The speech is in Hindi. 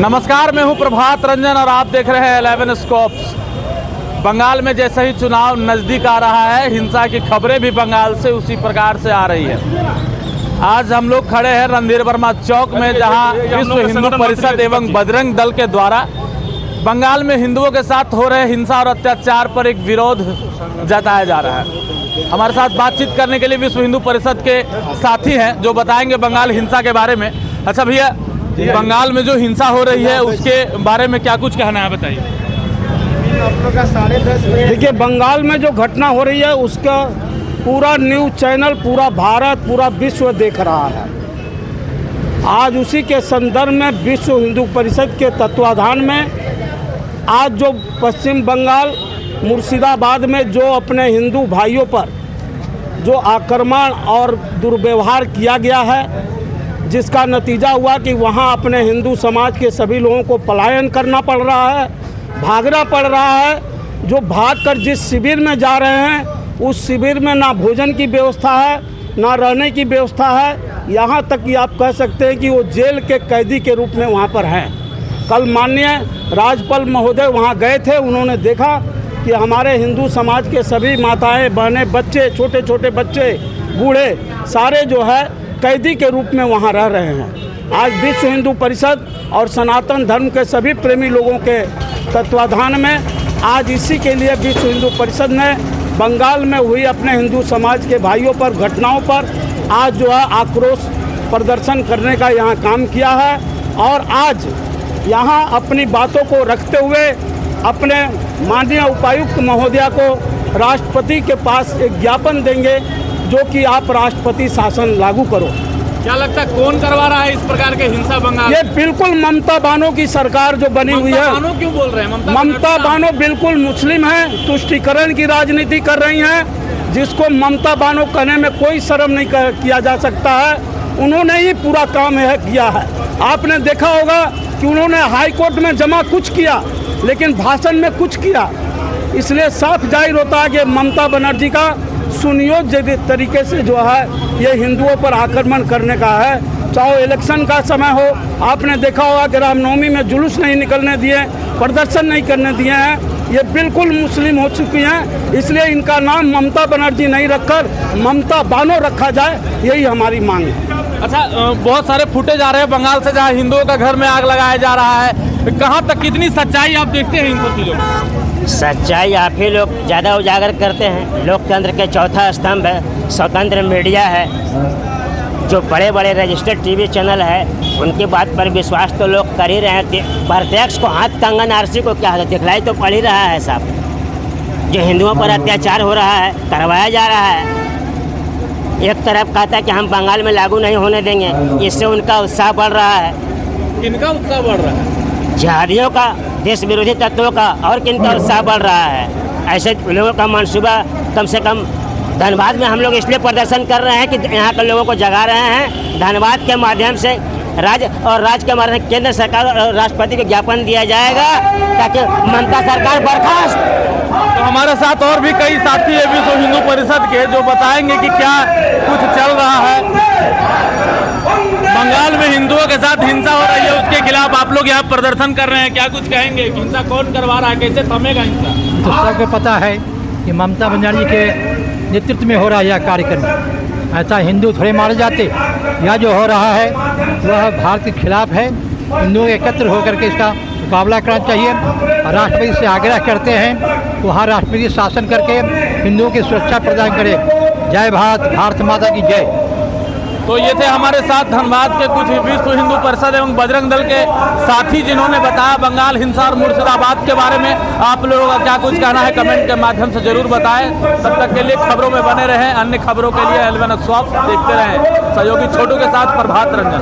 नमस्कार, मैं हूं प्रभात रंजन और आप देख रहे हैं 11 स्कोप्स। बंगाल में जैसे ही चुनाव नज़दीक आ रहा है, हिंसा की खबरें भी बंगाल से उसी प्रकार से आ रही है। आज हम लोग खड़े हैं रणधीर वर्मा चौक में, जहां विश्व हिंदू परिषद एवं बजरंग दल के द्वारा बंगाल में हिंदुओं के साथ हो रहे हिंसा और अत्याचार पर एक विरोध जताया जा रहा है। हमारे साथ बातचीत करने के लिए विश्व हिंदू परिषद के साथी हैं जो बताएंगे बंगाल हिंसा के बारे में। अच्छा भैया, बंगाल में जो हिंसा हो रही है उसके बारे में क्या कुछ कहना है, बताइए। देखिए, बंगाल में जो घटना हो रही है उसका पूरा न्यूज़ चैनल, पूरा भारत, पूरा विश्व देख रहा है। आज उसी के संदर्भ में विश्व हिंदू परिषद के तत्वाधान में आज जो पश्चिम बंगाल मुर्शिदाबाद में जो अपने हिंदू भाइयों पर जो आक्रमण और दुर्व्यवहार किया गया है, जिसका नतीजा हुआ कि वहाँ अपने हिंदू समाज के सभी लोगों को पलायन करना पड़ रहा है, भागना पड़ रहा है। जो भागकर जिस शिविर में जा रहे हैं उस शिविर में ना भोजन की व्यवस्था है, ना रहने की व्यवस्था है। यहाँ तक कि आप कह सकते हैं कि वो जेल के कैदी के रूप में वहाँ पर हैं। कल माननीय राज्यपाल महोदय वहाँ गए थे, उन्होंने देखा कि हमारे हिंदू समाज के सभी माताएं, बहनें, बच्चे, छोटे छोटे बच्चे, बूढ़े सारे जो है कैदी के रूप में वहाँ रह रहे हैं। आज विश्व हिंदू परिषद और सनातन धर्म के सभी प्रेमी लोगों के तत्वाधान में आज इसी के लिए विश्व हिंदू परिषद ने बंगाल में हुई अपने हिंदू समाज के भाइयों पर घटनाओं पर आज जो है आक्रोश प्रदर्शन करने का यहाँ काम किया है। और आज यहाँ अपनी बातों को रखते हुए अपने माननीय उपायुक्त महोदया को राष्ट्रपति के पास एक ज्ञापन देंगे जो कि आप राष्ट्रपति शासन लागू करो। क्या लगता है कौन करवा रहा है इस प्रकार के हिंसा बंगाल? ये बिल्कुल ममता बानो की सरकार जो बनी हुई है। बानो क्यों बोल रहे हैं? ममता बानो बिल्कुल मुस्लिम है, तुष्टीकरण की राजनीति कर रही हैं, जिसको ममता बानो कहने में कोई शर्म नहीं किया जा सकता है। उन्होंने ही पूरा काम है किया है। आपने देखा होगा कि उन्होंने हाई कोर्ट में जमा कुछ किया लेकिन भाषण में कुछ किया। इसलिए साफ जाहिर होता है कि ममता बनर्जी का सुनियोजित तरीके से जो है ये हिंदुओं पर आक्रमण करने का है। चाहे इलेक्शन का समय हो, आपने देखा होगा कि रामनवमी में जुलूस नहीं निकलने दिए, प्रदर्शन नहीं करने दिए हैं। ये बिल्कुल मुस्लिम हो चुकी हैं। इसलिए इनका नाम ममता बनर्जी नहीं रखकर ममता बानो रखा जाए, यही हमारी मांग है। अच्छा, बहुत सारे फुटेज आ रहे हैं बंगाल से जहाँ हिंदुओं का घर में आग लगाया जा रहा है। कहाँ तक कितनी सच्चाई आप देखते हैं इन सब चीज़ों में? सच्चाई आप ही लोग ज़्यादा उजागर करते हैं। लोकतंत्र के चौथा स्तंभ है, स्वतंत्र मीडिया है, जो बड़े बड़े रजिस्टर्ड टीवी चैनल है, उनकी बात पर विश्वास तो लोग कर ही रहे हैं। प्रत्यक्ष को हाथ कंगन आरसी को क्या दिखलाई तो पड़ ही रहा है साहब। जो हिंदुओं पर अत्याचार हो रहा है, करवाया जा रहा है। एक तरफ कहता है कि हम बंगाल में लागू नहीं होने देंगे, इससे उनका उत्साह बढ़ रहा है। किनका उत्साह बढ़ रहा है? जिहादियों का, देश विरोधी तत्वों का, और किनका उत्साह बढ़ रहा है। ऐसे लोगों का मंसूबा कम से कम धनबाद में हम लोग इसलिए प्रदर्शन कर रहे हैं कि यहाँ के लोगों को जगा रहे हैं। धनबाद के माध्यम से राज्य के माध्यम से केंद्र सरकार और राष्ट्रपति को ज्ञापन दिया जाएगा ताकि ममता सरकार बर्खास्त। तो हमारे साथ और भी कई साथी है विश्व हिंदू परिषद के जो बताएंगे कि क्या कुछ चल रहा है। बंगाल में हिंदुओं के साथ हिंसा हो रही है, उसके खिलाफ आप लोग यहाँ प्रदर्शन कर रहे हैं, क्या कुछ कहेंगे? हिंसा कौन करवा रहा है, कैसे थमेगा हिंसा? तो सबको पता है कि ममता बनर्जी के नेतृत्व में हो रहा है यह कार्यक्रम। ऐसा हिंदू थोड़े मारे जाते। यह जो हो रहा है वह भारत के खिलाफ है। हिंदुओं एकत्र होकर के इसका मुकाबला करना चाहिए और राष्ट्रपति से आग्रह करते हैं वहाँ राष्ट्रपति शासन करके हिंदुओं की सुरक्षा प्रदान करे। जय भारत, भारत माता की जय। तो ये थे हमारे साथ धनबाद के कुछ विश्व हिंदू परिषद एवं बजरंग दल के साथी जिन्होंने बताया बंगाल हिंसा और मुर्शिदाबाद के बारे में। आप लोगों का क्या कुछ कहना है कमेंट के माध्यम से जरूर बताएं। तब तक के लिए खबरों में बने रहें। अन्य खबरों के लिए 11 स्कोप्स देखते रहें। सहयोगी छोटू के साथ प्रभात रंजन।